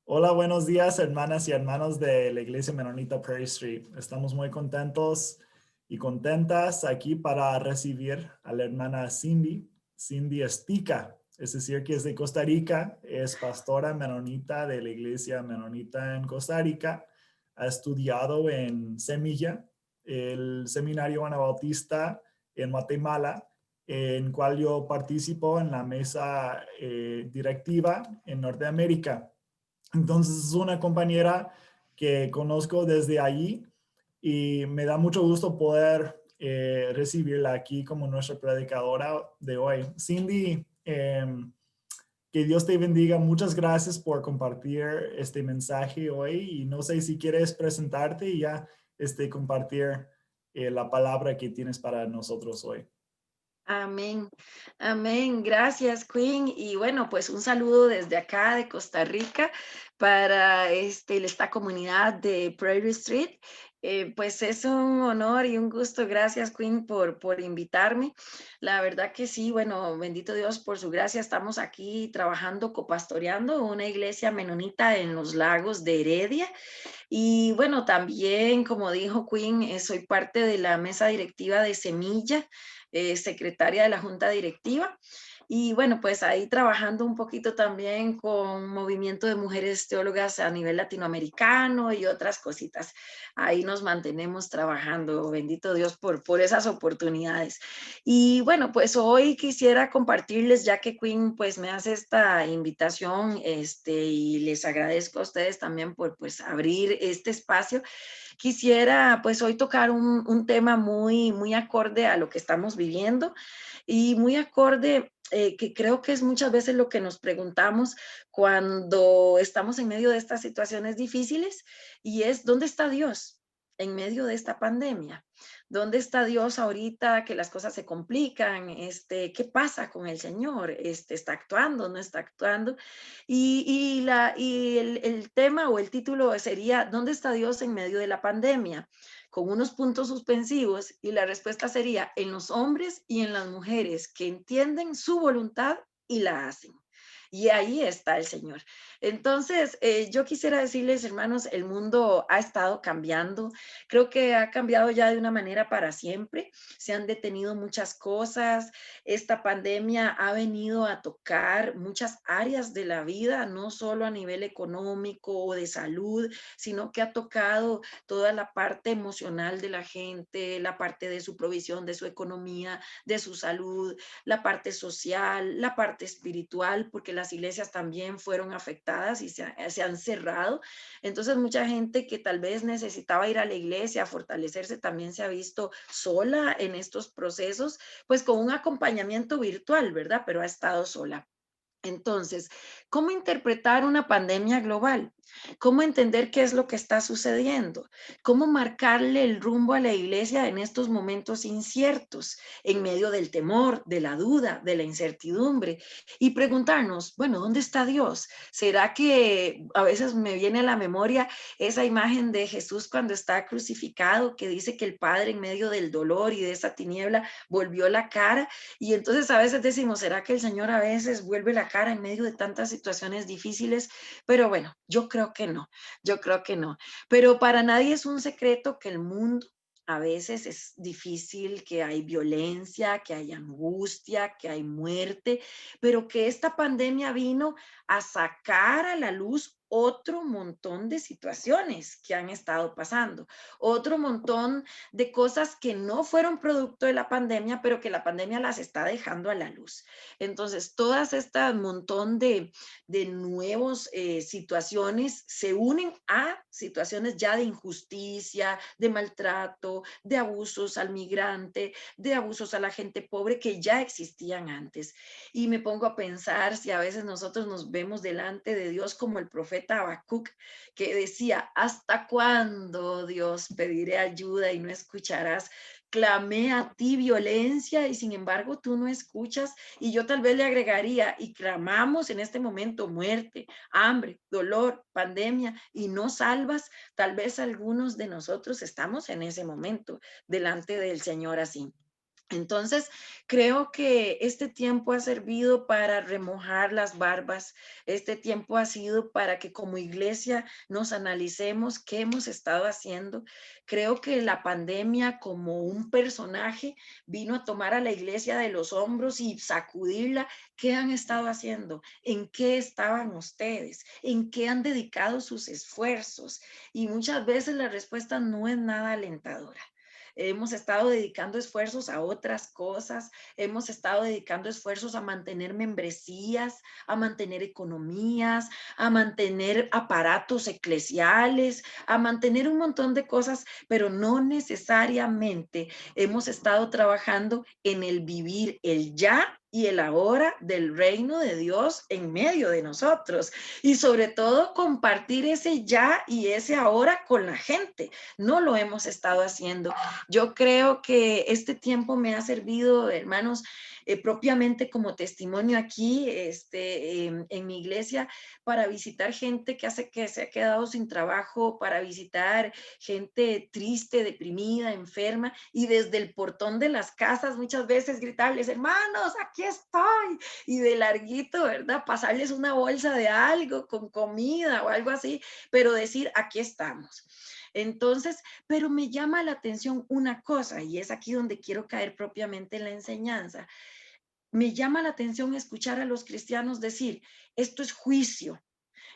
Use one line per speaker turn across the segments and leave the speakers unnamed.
Hola, buenos días, hermanas y hermanos de la Iglesia Menonita Prairie Street. Estamos muy contentos y contentas aquí para recibir a la hermana Cindy. Cindy Estica, es decir, que es de Costa Rica, es pastora menonita de la Iglesia Menonita en Costa Rica. Ha estudiado en Semilla, el Seminario Anabautista en Guatemala, en cual yo participo en la mesa directiva en Norteamérica. Entonces es una compañera que conozco desde allí y me da mucho gusto poder recibirla aquí como nuestra predicadora de hoy. Cindy, que Dios te bendiga. Muchas gracias por compartir este mensaje hoy y no sé si quieres presentarte y ya compartir la palabra que tienes para nosotros hoy.
Amén, amén. Gracias, Queen. Y bueno, pues un saludo desde acá de Costa Rica para esta comunidad de Prairie Street. Pues es un honor y un gusto. Gracias, Queen, por invitarme. La verdad que sí, bueno, bendito Dios por su gracia. Estamos aquí trabajando, copastoreando una iglesia menonita en los lagos de Heredia. Y bueno, también, como dijo Queen, soy parte de la mesa directiva de Semilla, secretaria de la junta directiva. Y bueno, pues ahí trabajando un poquito también con movimiento de mujeres teólogas a nivel latinoamericano y otras cositas. Ahí nos mantenemos trabajando, bendito Dios por esas oportunidades. Y bueno, pues hoy quisiera compartirles, ya que Queen pues me hace esta invitación, y les agradezco a ustedes también por pues abrir este espacio. Quisiera pues hoy tocar un tema muy acorde a lo que estamos viviendo y muy acorde, que creo que es muchas veces lo que nos preguntamos cuando estamos en medio de estas situaciones difíciles, y es, ¿dónde está Dios en medio de esta pandemia? ¿Dónde está Dios ahorita que las cosas se complican? ¿Qué pasa con el Señor? ¿Está actuando? ¿No está actuando? Y el tema o el título sería, ¿dónde está Dios en medio de la pandemia? Con unos puntos suspensivos, y la respuesta sería en los hombres y en las mujeres que entienden su voluntad y la hacen. Y ahí está el Señor. Entonces, yo quisiera decirles, hermanos, el mundo ha estado cambiando. Creo que ha cambiado ya de una manera para siempre. Se han detenido muchas cosas. Esta pandemia ha venido a tocar muchas áreas de la vida, no solo a nivel económico o de salud, sino que ha tocado toda la parte emocional de la gente, la parte de su provisión, de su economía, de su salud, la parte social, la parte espiritual, porque las iglesias también fueron afectadas y se han cerrado. Entonces, mucha gente que tal vez necesitaba ir a la iglesia a fortalecerse también se ha visto sola en estos procesos, pues con un acompañamiento virtual, ¿verdad? Pero ha estado sola. Entonces, ¿cómo interpretar una pandemia global? ¿Cómo entender qué es lo que está sucediendo? ¿Cómo marcarle el rumbo a la iglesia en estos momentos inciertos, en medio del temor, de la duda, de la incertidumbre? Y preguntarnos, bueno, ¿dónde está Dios? ¿Será que a veces me viene a la memoria esa imagen de Jesús cuando está crucificado, que dice que el Padre en medio del dolor y de esa tiniebla volvió la cara? Y entonces a veces decimos, ¿será que el Señor a veces vuelve la cara en medio de tantas situaciones difíciles? Pero bueno, yo creo que no, yo creo que no. Pero para nadie es un secreto que el mundo a veces es difícil, que hay violencia, que hay angustia, que hay muerte, pero que esta pandemia vino a sacar a la luz otro montón de situaciones que han estado pasando, otro montón de cosas que no fueron producto de la pandemia, pero que la pandemia las está dejando a la luz. Entonces, todas estas montón de nuevos situaciones se unen a situaciones ya de injusticia, de maltrato, de abusos al migrante, de abusos a la gente pobre que ya existían antes. Y me pongo a pensar si a veces nosotros nos vemos delante de Dios como el profeta Habacuc, que decía, ¿hasta cuándo, Dios, pediré ayuda y no escucharás? Clamé a ti violencia y sin embargo tú no escuchas. Y yo tal vez le agregaría, y clamamos en este momento muerte, hambre, dolor, pandemia y no salvas. Tal vez algunos de nosotros estamos en ese momento delante del Señor así. Entonces, creo que este tiempo ha servido para remojar las barbas. Este tiempo ha sido para que como iglesia nos analicemos qué hemos estado haciendo. Creo que la pandemia como un personaje vino a tomar a la iglesia de los hombros y sacudirla. ¿Qué han estado haciendo? ¿En qué estaban ustedes? ¿En qué han dedicado sus esfuerzos? Y muchas veces la respuesta no es nada alentadora. Hemos estado dedicando esfuerzos a otras cosas, hemos estado dedicando esfuerzos a mantener membresías, a mantener economías, a mantener aparatos eclesiales, a mantener un montón de cosas, pero no necesariamente hemos estado trabajando en el vivir el ya y el ahora del reino de Dios en medio de nosotros. Y sobre todo compartir ese ya y ese ahora con la gente. No lo hemos estado haciendo. Yo creo que este tiempo me ha servido, hermanos, propiamente como testimonio aquí en mi iglesia para visitar gente que se ha quedado sin trabajo, para visitar gente triste, deprimida, enferma y desde el portón de las casas muchas veces gritarles, hermanos, aquí estoy y de larguito, ¿verdad? Pasarles una bolsa de algo con comida o algo así, pero decir, aquí estamos. Entonces, pero me llama la atención una cosa, y es aquí donde quiero caer propiamente en la enseñanza. Me llama la atención escuchar a los cristianos decir, esto es juicio,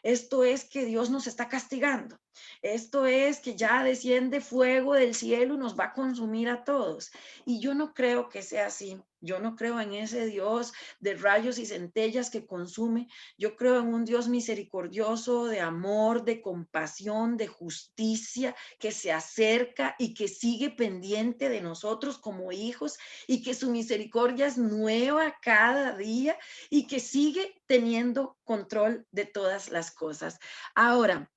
esto es que Dios nos está castigando. Esto es que ya desciende fuego del cielo y nos va a consumir a todos. Y yo no creo que sea así. Yo no creo en ese Dios de rayos y centellas que consume. Yo creo en un Dios misericordioso, de amor, de compasión, de justicia, que se acerca y que sigue pendiente de nosotros como hijos y que su misericordia es nueva cada día y que sigue teniendo control de todas las cosas. Ahora,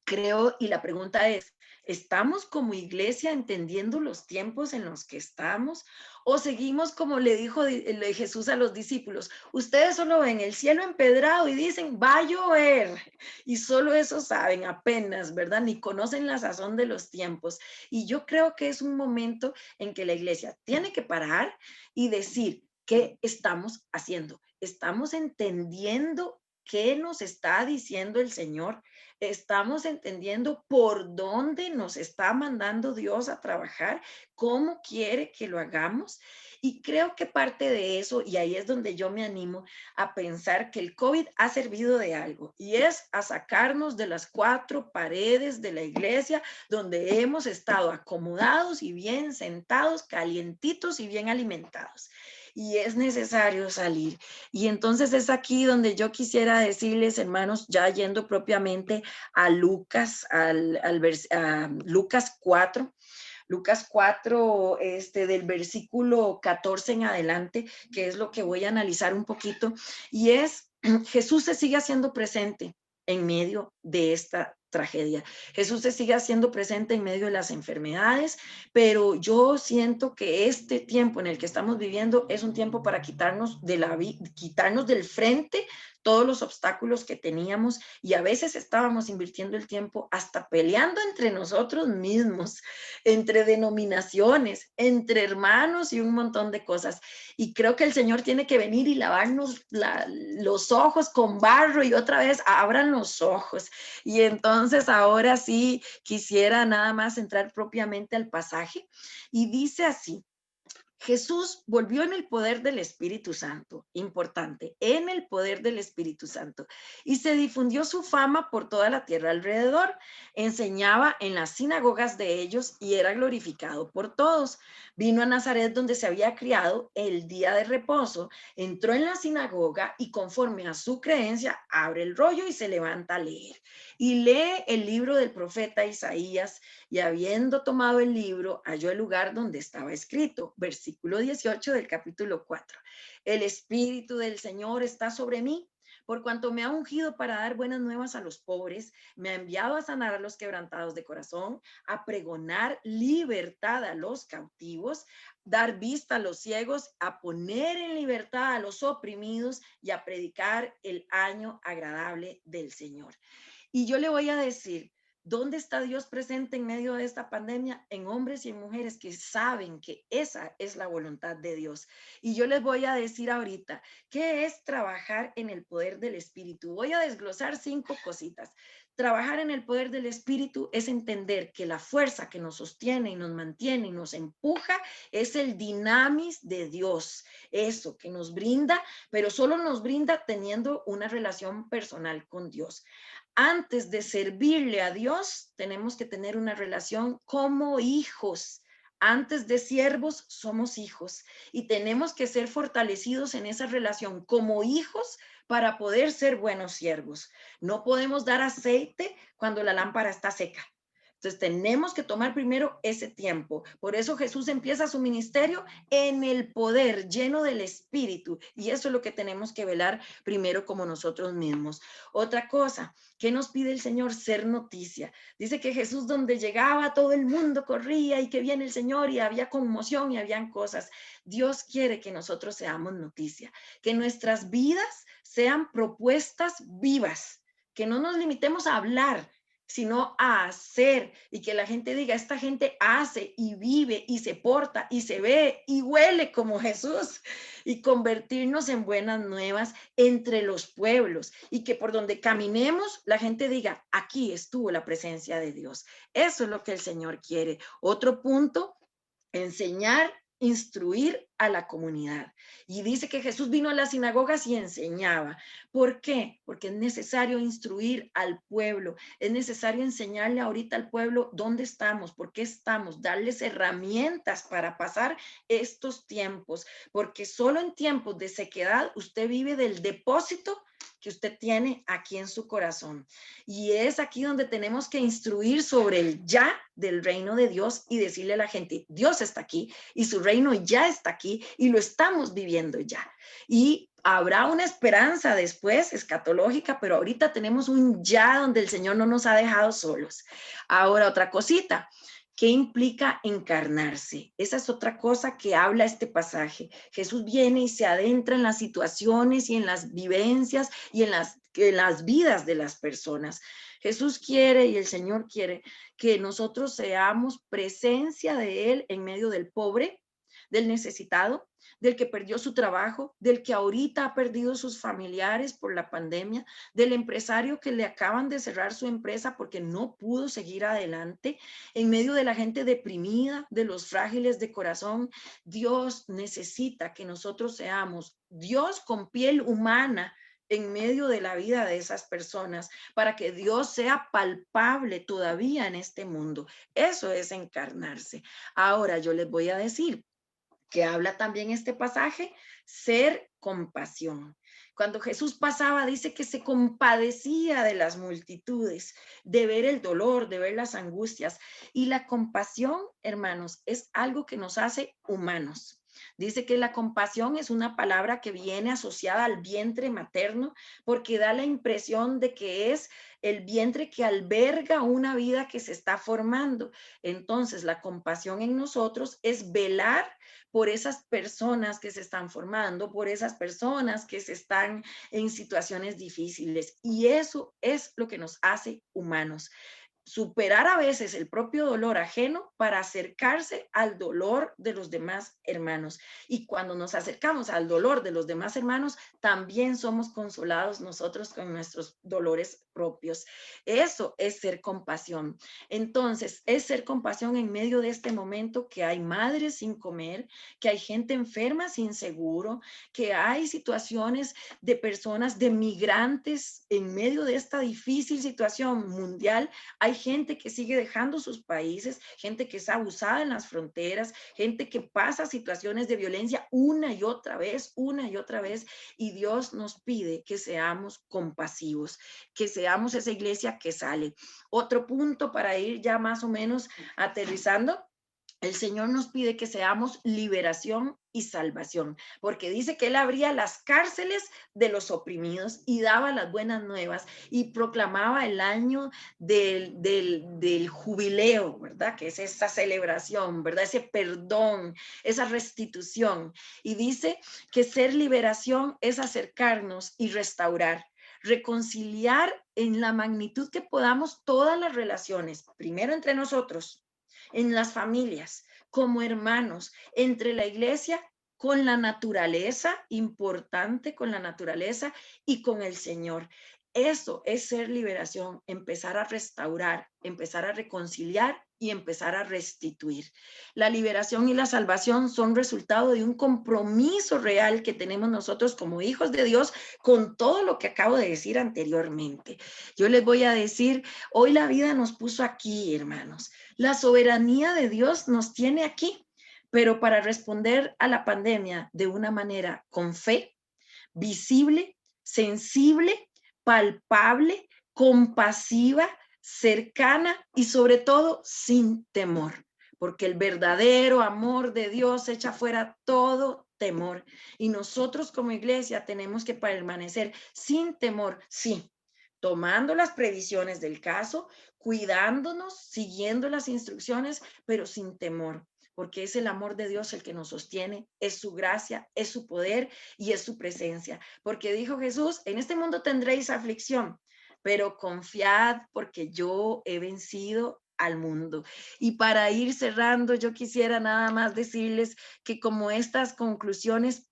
creo, y la pregunta es, ¿estamos como iglesia entendiendo los tiempos en los que estamos? ¿O seguimos como le dijo Jesús a los discípulos? Ustedes solo ven el cielo empedrado y dicen, va a llover. Y solo eso saben apenas, ¿verdad? Ni conocen la sazón de los tiempos. Y yo creo que es un momento en que la iglesia tiene que parar y decir, ¿qué estamos haciendo? ¿Estamos entendiendo qué nos está diciendo el Señor? Estamos entendiendo por dónde nos está mandando Dios a trabajar, cómo quiere que lo hagamos. Y creo que parte de eso, y ahí es donde yo me animo a pensar que el COVID ha servido de algo, y es a sacarnos de las cuatro paredes de la iglesia donde hemos estado acomodados y bien sentados, calientitos y bien alimentados. Y es necesario salir. Y entonces es aquí donde yo quisiera decirles, hermanos, ya yendo propiamente a Lucas, a Lucas 4, Lucas 4, del versículo 14 en adelante, que es lo que voy a analizar un poquito, y es Jesús se sigue haciendo presente en medio de esta tragedia. Jesús se sigue haciendo presente en medio de las enfermedades, pero yo siento que este tiempo en el que estamos viviendo es un tiempo para quitarnos del frente todos los obstáculos que teníamos y a veces estábamos invirtiendo el tiempo hasta peleando entre nosotros mismos, entre denominaciones, entre hermanos y un montón de cosas. Y creo que el Señor tiene que venir y lavarnos los ojos con barro y otra vez abran los ojos. Y entonces ahora sí quisiera nada más entrar propiamente al pasaje y dice así. Jesús volvió en el poder del Espíritu Santo, importante, en el poder del Espíritu Santo, y se difundió su fama por toda la tierra alrededor. Enseñaba en las sinagogas de ellos y era glorificado por todos. Vino a Nazaret donde se había criado el día de reposo, entró en la sinagoga y conforme a su creencia abre el rollo y se levanta a leer. Y lee el libro del profeta Isaías y habiendo tomado el libro, halló el lugar donde estaba escrito, versículo 18 del capítulo 4. El Espíritu del Señor está sobre mí, por cuanto me ha ungido para dar buenas nuevas a los pobres, me ha enviado a sanar a los quebrantados de corazón, a pregonar libertad a los cautivos, dar vista a los ciegos, a poner en libertad a los oprimidos y a predicar el año agradable del Señor. Y yo le voy a decir, ¿Dónde está Dios presente en medio de esta pandemia? En hombres y en mujeres que saben que esa es la voluntad de Dios. Y yo les voy a decir ahorita, ¿qué es trabajar en el poder del Espíritu? Voy a desglosar 5 cositas. Trabajar en el poder del Espíritu es entender que la fuerza que nos sostiene y nos mantiene y nos empuja es el dinamis de Dios, eso que nos brinda, pero solo nos brinda teniendo una relación personal con Dios. Antes de servirle a Dios, tenemos que tener una relación como hijos. Antes de siervos, somos hijos y tenemos que ser fortalecidos en esa relación como hijos para poder ser buenos siervos. No podemos dar aceite cuando la lámpara está seca. Entonces tenemos que tomar primero ese tiempo. Por eso Jesús empieza su ministerio en el poder, lleno del Espíritu. Y eso es lo que tenemos que velar primero como nosotros mismos. Otra cosa, ¿qué nos pide el Señor? Ser noticia. Dice que Jesús donde llegaba todo el mundo corría y que viene el Señor y había conmoción y habían cosas. Dios quiere que nosotros seamos noticia, que nuestras vidas sean propuestas vivas, que no nos limitemos a hablar, sino a hacer y que la gente diga, esta gente hace y vive y se porta y se ve y huele como Jesús y convertirnos en buenas nuevas entre los pueblos y que por donde caminemos la gente diga, aquí estuvo la presencia de Dios. Eso es lo que el Señor quiere. Otro punto, enseñar, instruir a la comunidad. Y dice que Jesús vino a las sinagogas y enseñaba. ¿Por qué? Porque es necesario instruir al pueblo, es necesario enseñarle ahorita al pueblo dónde estamos, por qué estamos, darles herramientas para pasar estos tiempos, porque solo en tiempos de sequedad usted vive del depósito que usted tiene aquí en su corazón. Y es aquí donde tenemos que instruir sobre el ya del reino de Dios y decirle a la gente, Dios está aquí y su reino ya está aquí y lo estamos viviendo ya. Y habrá una esperanza después escatológica, pero ahorita tenemos un ya donde el Señor no nos ha dejado solos. Ahora, otra cosita. ¿Qué implica encarnarse? Esa es otra cosa que habla este pasaje. Jesús viene y se adentra en las situaciones y en las vivencias y en las vidas de las personas. Jesús quiere y el Señor quiere que nosotros seamos presencia de Él en medio del pobre, del necesitado, del que perdió su trabajo, del que ahorita ha perdido sus familiares por la pandemia, del empresario que le acaban de cerrar su empresa porque no pudo seguir adelante, en medio de la gente deprimida, de los frágiles de corazón. Dios necesita que nosotros seamos Dios con piel humana en medio de la vida de esas personas, para que Dios sea palpable todavía en este mundo. Eso es encarnarse. Ahora yo les voy a decir, que habla también este pasaje, ser compasión. Cuando Jesús pasaba, dice que se compadecía de las multitudes, de ver el dolor, de ver las angustias. Y la compasión, hermanos, es algo que nos hace humanos. Dice que la compasión es una palabra que viene asociada al vientre materno porque da la impresión de que es el vientre que alberga una vida que se está formando. Entonces, la compasión en nosotros es velar por esas personas que se están formando, por esas personas que se están en situaciones difíciles. Y eso es lo que nos hace humanos. Superar a veces el propio dolor ajeno para acercarse al dolor de los demás hermanos. Y cuando nos acercamos al dolor de los demás hermanos, también somos consolados nosotros con nuestros dolores propios. Eso es ser compasión. Entonces, es ser compasión en medio de este momento que hay madres sin comer, que hay gente enferma sin seguro, que hay situaciones de personas, de migrantes en medio de esta difícil situación mundial. Hay gente que sigue dejando sus países, gente que es abusada en las fronteras, gente que pasa situaciones de violencia una y otra vez, y Dios nos pide que seamos compasivos, que seamos esa iglesia que sale. Otro punto para ir ya más o menos aterrizando. El Señor nos pide que seamos liberación y salvación, porque dice que Él abría las cárceles de los oprimidos y daba las buenas nuevas y proclamaba el año del jubileo, ¿verdad? Que es esa celebración, ¿verdad? Ese perdón, esa restitución. Y dice que ser liberación es acercarnos y restaurar. reconciliar en la magnitud que podamos todas las relaciones, primero entre nosotros, en las familias, como hermanos, entre la iglesia, con la naturaleza, importante con la naturaleza y con el Señor. Eso es ser liberación, empezar a restaurar, empezar a reconciliar y empezar a restituir. La liberación y la salvación son resultado de un compromiso real que tenemos nosotros como hijos de Dios con todo lo que acabo de decir anteriormente. Yo les voy a decir, hoy la vida nos puso aquí, hermanos. La soberanía de Dios nos tiene aquí, pero para responder a la pandemia de una manera con fe, visible, sensible, palpable, compasiva, cercana y sobre todo sin temor, porque el verdadero amor de Dios echa fuera todo temor. Y nosotros como iglesia tenemos que permanecer sin temor, sí, tomando las previsiones del caso, cuidándonos, siguiendo las instrucciones, pero sin temor, porque es el amor de Dios el que nos sostiene, es su gracia, es su poder y es su presencia. Porque dijo Jesús, en este mundo tendréis aflicción, pero confiad porque yo he vencido al mundo. Y para ir cerrando, yo quisiera nada más decirles que como estas conclusiones,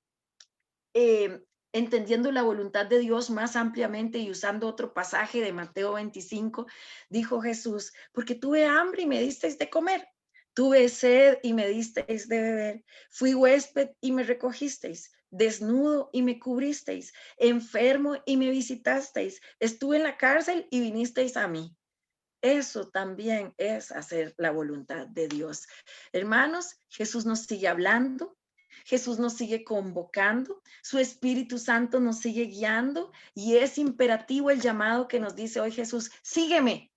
entendiendo la voluntad de Dios más ampliamente y usando otro pasaje de Mateo 25, dijo Jesús, porque tuve hambre y me disteis de comer, tuve sed y me disteis de beber, fui huésped y me recogisteis, desnudo y me cubristeis, enfermo y me visitasteis, estuve en la cárcel y vinisteis a mí. Eso también es hacer la voluntad de Dios. Hermanos, Jesús nos sigue hablando, Jesús nos sigue convocando, su Espíritu Santo nos sigue guiando y es imperativo el llamado que nos dice hoy Jesús, sígueme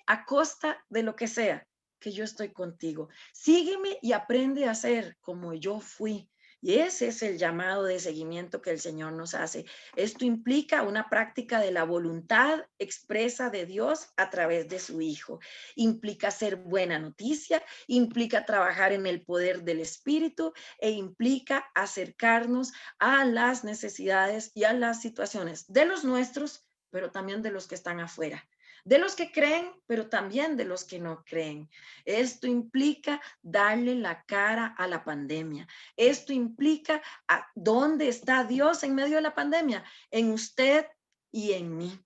a costa de lo que sea, que yo estoy contigo. Sígueme y aprende a ser como yo fui. Y ese es el llamado de seguimiento que el Señor nos hace. Esto implica una práctica de la voluntad expresa de Dios a través de su Hijo. Implica ser buena noticia, implica trabajar en el poder del Espíritu e implica acercarnos a las necesidades y a las situaciones de los nuestros, pero también de los que están afuera. De los que creen, pero también de los que no creen. Esto implica darle la cara a la pandemia. Esto implica a dónde está Dios en medio de la pandemia, en usted y en mí.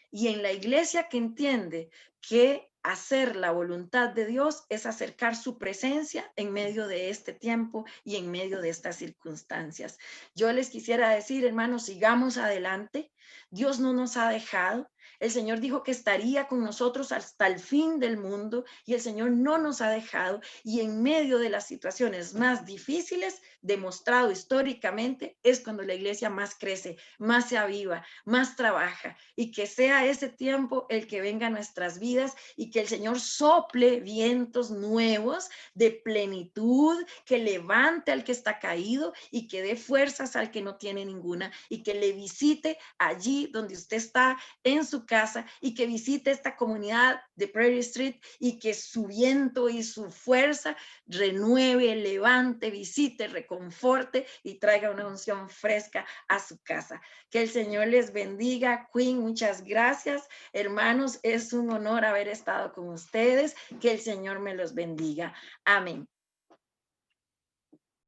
Y en la iglesia que entiende que hacer la voluntad de Dios es acercar su presencia en medio de este tiempo y en medio de estas circunstancias. Yo les quisiera decir, hermanos, sigamos adelante. Dios no nos ha dejado. El Señor dijo que estaría con nosotros hasta el fin del mundo y el Señor no nos ha dejado. Y en medio de las situaciones más difíciles, demostrado históricamente, es cuando la iglesia más crece, más se aviva, más trabaja, y que sea ese tiempo el que venga a nuestras vidas y que el Señor sople vientos nuevos de plenitud, que levante al que está caído y que dé fuerzas al que no tiene ninguna y que le visite allí donde usted está en su casa y que visite esta comunidad de Prairie Street y que su viento y su fuerza renueve, levante, visite, reconforte y traiga una unción fresca a su casa. Que el Señor les bendiga. Queen, muchas gracias. Hermanos, es un honor haber estado con ustedes. Que el Señor me los bendiga. Amén.